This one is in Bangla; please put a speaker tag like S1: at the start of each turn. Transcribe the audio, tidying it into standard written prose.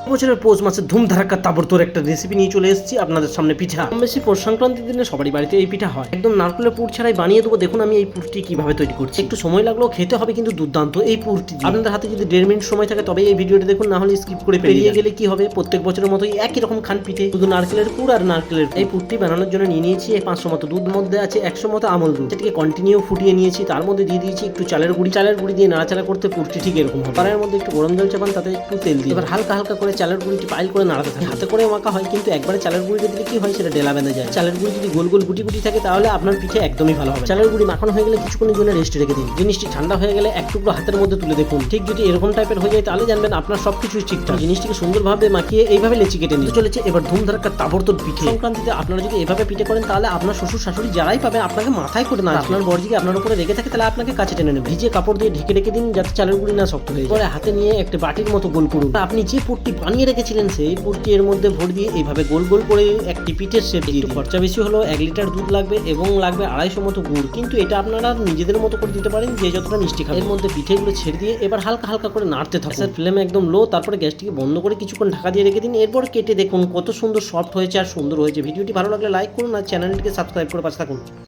S1: বছরের পৌষ মাসে ধুমধারাক্কা তাবড়তোড় একটা রেসিপি নিয়ে চলে এসেছি আপনাদের সামনে। পিঠা কম বেশি পৌষ সংক্রান্তির দিনে সবারই বাড়িতে এই পিঠা হয়। একদম নারকেলের পুর ছাড়াই বানিয়ে দেবো। দেখুন আমি এই পুরটি কিভাবে তৈরি করছি। একটু সময় লাগলেও খেতে হবে কিন্তু দুর্দান্ত এই পুরটি। আপনাদের হাতে যদি 1.5 মিনিট সময় থাকে তবে এই ভিডিওটি দেখুন, না হলে স্কিপ করে পেরিয়ে গেলে কি হবে, প্রত্যেক বছরের মতোই একই রকম খান পিঠে, শুধু নারকেলের পুর আর নারকেলের। এই পুরটি বানানোর জন্য নিয়ে নিয়েছি 500 মতো দুধ, মধ্যে আছে 100 মতো আমল দুধ, সেটিকে কন্টিনিউ ফুটিয়ে নিয়েছি। তার মধ্যে দিয়ে দিয়েছি একটু চালের গুঁড়ি দিয়ে নাড়াচাড়া করতে পুরটি ঠিক এরকম হবে। তার মধ্যে একটু গরম জল চাপান, তাতে একটু তেল দিয়ে এবার হালকা হালকা করে চালের গুঁড়িটি পাইল করে নাড়াতে থাকে। হাতে করে মাখা হয়, কিন্তু একবারে চালের গুঁড়িটা দিলে কি হয়, সেটা ডেলা বেঁধে যায়। চালের গুঁড়ি যদি গোল গোল গুটি গুটি থাকে তাহলে আপনার পিঠে একদমই ভালো হবে। চালের গুঁড়ি মাখানো হয়ে গেলে কিছুক্ষণের জন্য রেস্টে রেখে দিন। জিনিসটি ঠান্ডা হয়ে গেলে এক টুকরো হাতের মধ্যে তুলে দেখুন। ঠিক যদি এরকম টাইপের হয়ে যায় তাহলে জানবেন আপনার সবকিছুই ঠিকঠাক। জিনিসটিকে সুন্দরভাবে মাখিয়ে এইভাবে লেচি কেটে নিতে চলেছে এবার ধুমধারাক্কা তাবড়তোড় পিঠে। সংক্রান্তিতে আপনারা যদি এভাবে পিঠে করেন তাহলে আপনার শ্বশুর শাশুড়ি যারাই পাবে আপনাকে মাথায় করে না, আপনার বড়জিকে আপনার উপরে রেখে থাকে তাহলে আপনাকে কাছে টেনে নেবে। ভিজে কাপড় দিয়ে ঢেকে রেখে দিন যাতে চালের গুঁড়ি না শক্ত হয়ে যায়। পরে হাতে নিয়ে একটা বাটির মতো গোল করুন। আপনি যে পুরটি বানিয়ে রেখেছিলেন সেই পুরটি এর মধ্যে ভর দিয়ে এইভাবে গোল গোল করে একটি পিঠের শেপ দিয়ে দিন। খরচা বেশি হলো, 1 লিটার দুধ লাগবে এবং লাগবে 250 মতো গুড়, কিন্তু এটা আপনারা নিজেদের মতো করে দিতে পারেন যে যতটা মিষ্টি খাবেন। এর মধ্যে পিঠেগুলো ছেড়ে দিয়ে এবার হালকা হালকা করে নাড়তে থাকুন। স্যার ফ্লেম একদম লো, তারপরে গ্যাসটিকে বন্ধ করে কিছুক্ষণ ঢাকা দিয়ে রেখে দিন। এরপর কেটে দেখুন কত সুন্দর সফট হয়েছে আর সুন্দর হয়েছে। ভিডিওটি ভালো লাগলে লাইক করুন আর চ্যানেলটিকে সাবস্ক্রাইব করে পাশে থাকুন।